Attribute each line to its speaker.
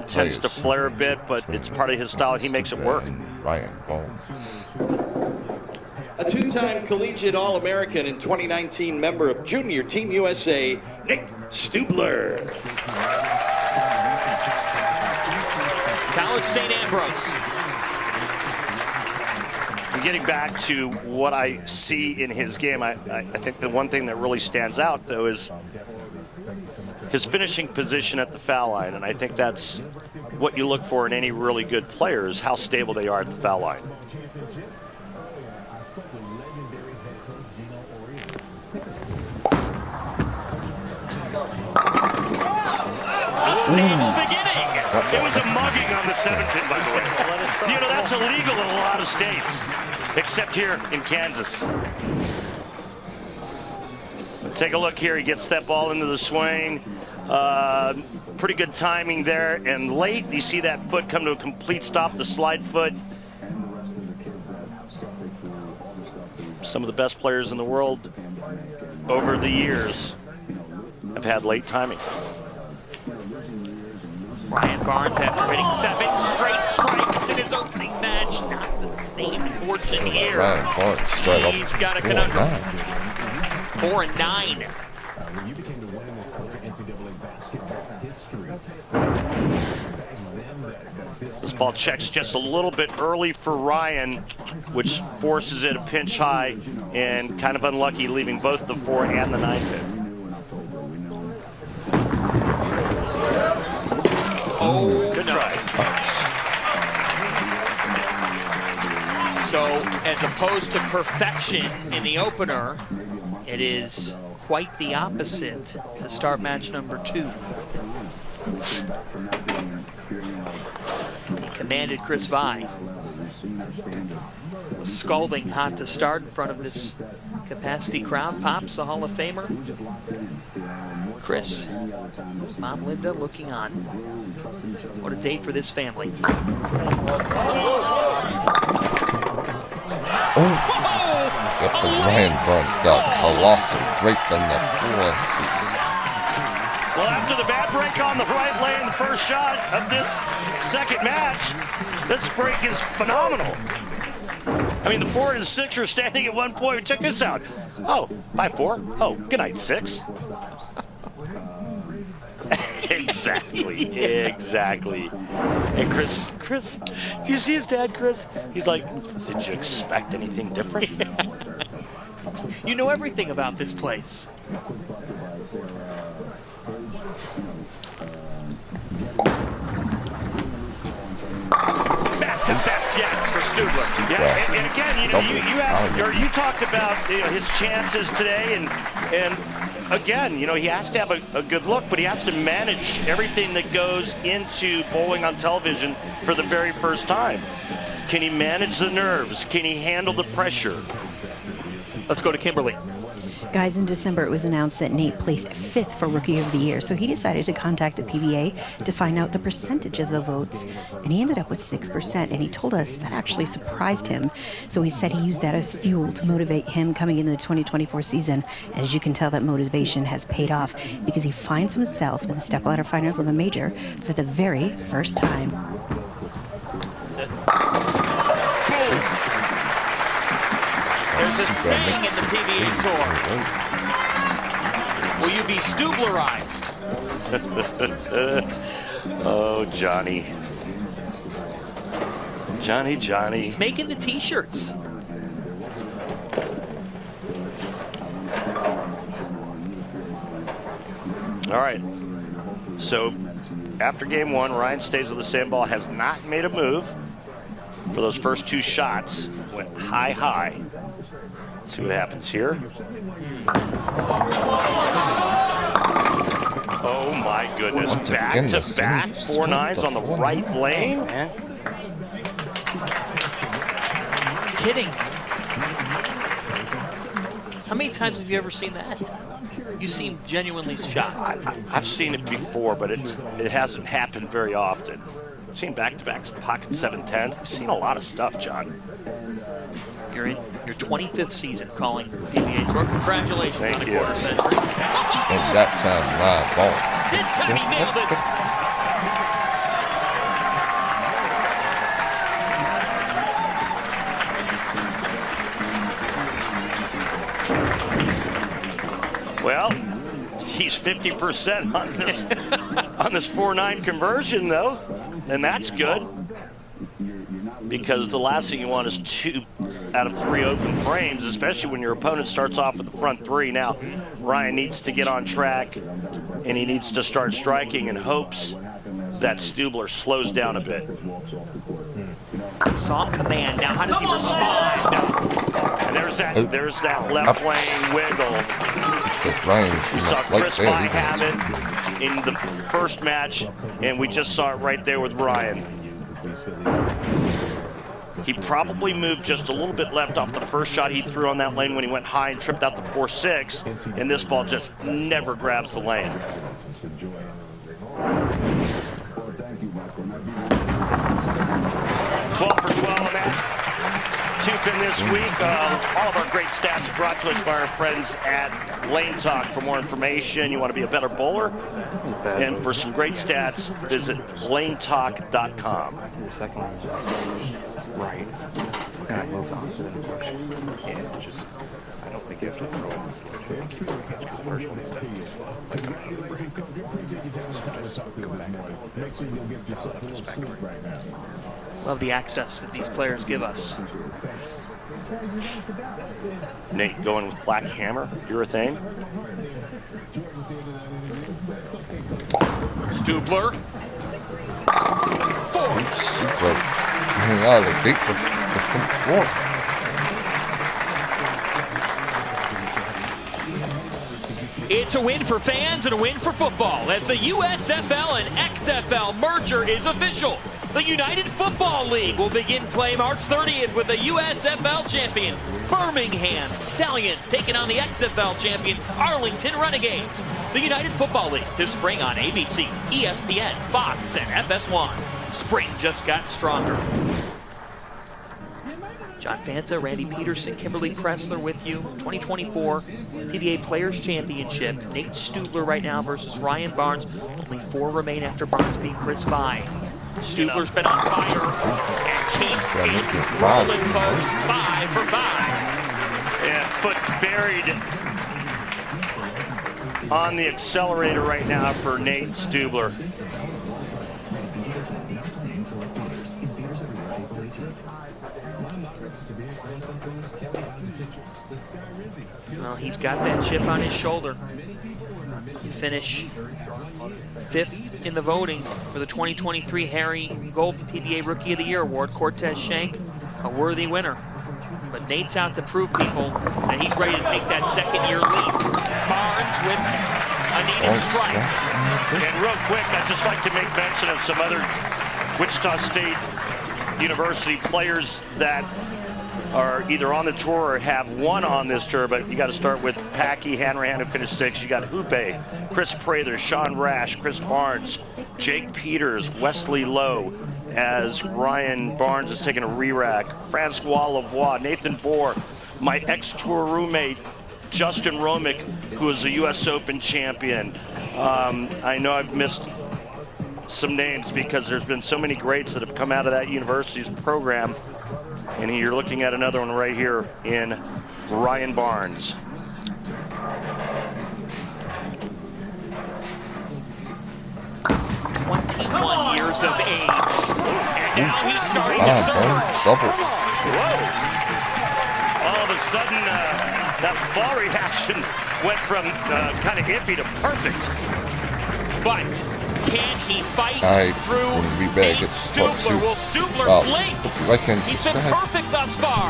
Speaker 1: tends to flare a bit, but it's part of his style. He makes it work.
Speaker 2: Ryan Barnes.
Speaker 3: A two-time collegiate All-American and 2019 member of Junior Team USA, Nate Stubler.
Speaker 4: College St. Ambrose.
Speaker 1: And getting back to what I see in his game, I think the one thing that really stands out, though, is his finishing position at the foul line. And I think that's what you look for in any really good player, is how stable they are at the foul line.
Speaker 4: Stable beginning.
Speaker 1: It was a mugging on the 7th pin, by the way. You know, that's illegal in a lot of states, except here in Kansas. Take a look here. He gets that ball into the swing. Pretty good timing there. And late, you see that foot come to a complete stop, the slide foot. Some of the best players in the world over the years have had late timing.
Speaker 4: Ryan Barnes, after hitting 7 straight strikes in his opening match, not the same fortune here.
Speaker 2: Ryan Barnes started off
Speaker 4: He's got a conundrum. 4 and 9.
Speaker 1: This ball checks just a little bit early for Ryan, which forces it a pinch high, and kind of unlucky, leaving both the 4 and the 9 pin.
Speaker 4: Oh,
Speaker 1: good try.
Speaker 4: So, as opposed to perfection in the opener, it is quite the opposite to start match number 2. He commanded Chris Vi. Scalding hot to start in front of this capacity crowd. Pops, the Hall of Famer. Chris, Mom Linda looking on. What a day for this family.
Speaker 2: Yep, but Ryan Barnes got colossal break on the 4-6.
Speaker 1: Well, after the bad break on the right lane, the first shot of this second match, this break is phenomenal. I mean, the 4 and 6 are standing at one point. Check this out. Oh, 5-4. Oh, good night, 6. Exactly. Hey, Chris, do you see his dad, Chris? He's like, did you expect anything different?
Speaker 4: You know everything about this place. Back-to-back jacks for Stubler.
Speaker 1: Yeah, and again, you know, you asked, or you talked about, you know, his chances today, and again, you know, he has to have a good look, but he has to manage everything that goes into bowling on television for the very first time. Can he manage the nerves? Can he handle the pressure?
Speaker 4: Let's go to Kimberly.
Speaker 5: Guys, in December, it was announced that Nate placed 5th for Rookie of the Year, so he decided to contact the PBA to find out the percentage of the votes, and he ended up with 6%, and he told us that actually surprised him. So he said he used that as fuel to motivate him coming into the 2024 season. As you can tell, that motivation has paid off because he finds himself in the stepladder finals of a major for the very first time.
Speaker 4: There's a saying in the PBA Tour. Will you be Stublerized?
Speaker 1: Oh, Johnny. Johnny.
Speaker 4: He's making the T-shirts.
Speaker 1: All right. So after game 1, Ryan stays with the same ball, has not made a move for those first 2 shots. Went high. Let's see what happens here. Oh my goodness, back-to-back 4 9s on the right lane.
Speaker 4: Kidding. How many times have you ever seen that? You seem genuinely shocked.
Speaker 1: I've seen it before, but it hasn't happened very often. I've seen back-to-backs, pocket 7-10s. I've seen a lot of stuff, John.
Speaker 4: You're in your 25th season calling PBA Tour. Congratulations on a quarter century.
Speaker 2: And that time, Ryan Barnes.
Speaker 4: This time he nailed it.
Speaker 1: Geez, 50% on this 4-9 conversion, though. And that's good. Because the last thing you want is 2 out of 3 open frames, especially when your opponent starts off with the front 3. Now, Ryan needs to get on track, and he needs to start striking in hopes that Stubler slows down a bit.
Speaker 4: Saw him command. Now, how does he respond?
Speaker 1: And there's that left lane wiggle. We saw Chris By have it in the first match, and we just saw it right there with Ryan. He probably moved just a little bit left off the first shot he threw on that lane when he went high and tripped out the 4-6, and this ball just never grabs the lane. 12 for 12 on that. 2-pin this week. All of our great stats brought to us by our friends at Lane Talk. For more information, you want to be a better bowler, and for some great stats, visit lanetalk.com.
Speaker 6: Second right. Kind of moved on to the push. Yeah, just I don't think you have to throw it slow because the first one is definitely slow.
Speaker 4: Love the access that these players give us.
Speaker 1: Nate going with black hammer, urethane.
Speaker 4: Stubler. 4.
Speaker 2: Super. Out of the gate the front court.
Speaker 4: It's a win for fans and a win for football as the USFL and XFL merger is official. The United Football League will begin play March 30th with the USFL champion Birmingham Stallions taking on the XFL champion Arlington Renegades. The United Football League this spring on ABC, ESPN, Fox, and FS1. Spring just got stronger. John Fanta, Randy Peterson, Kimberly Pressler with you. 2024 PBA Players Championship. Nate Stubler right now versus Ryan Barnes. Only 4 remain after Barnes beat Chris Vine. Stubler's been on fire and keeps it rolling, folks. 5 for 5.
Speaker 1: Yeah, foot buried on the accelerator right now for Nate Stubler.
Speaker 4: Well, he's got that chip on his shoulder. You finish 5th in the voting for the 2023 Harry Gold PBA Rookie of the Year Award. Cortez Shank, a worthy winner. But Nate's out to prove people that he's ready to take that second-year lead. Barnes with a needed strike.
Speaker 1: And real quick, I'd just like to make mention of some other Wichita State University players that are either on the tour or have won on this tour, but you got to start with Packy Hanrahan, who finished 6th. You got Hoope, Chris Prather, Sean Rash, Chris Barnes, Jake Peters, Wesley Lowe, as Ryan Barnes is taking a re-rack. Francois Lavoie, Nathan Bohr, my ex-tour roommate, Justin Romick, who is a U.S. Open champion. I know I've missed some names because there's been so many greats that have come out of that university's program. And you're looking at another one right here in Ryan Barnes.
Speaker 4: Years of age. And now he's starting to surge.
Speaker 1: Whoa. All of a sudden, that ball reaction went from kind of iffy to perfect.
Speaker 4: But can he fight through
Speaker 2: Stubler?
Speaker 4: Will Stubler blink?
Speaker 2: He's
Speaker 4: been perfect thus far.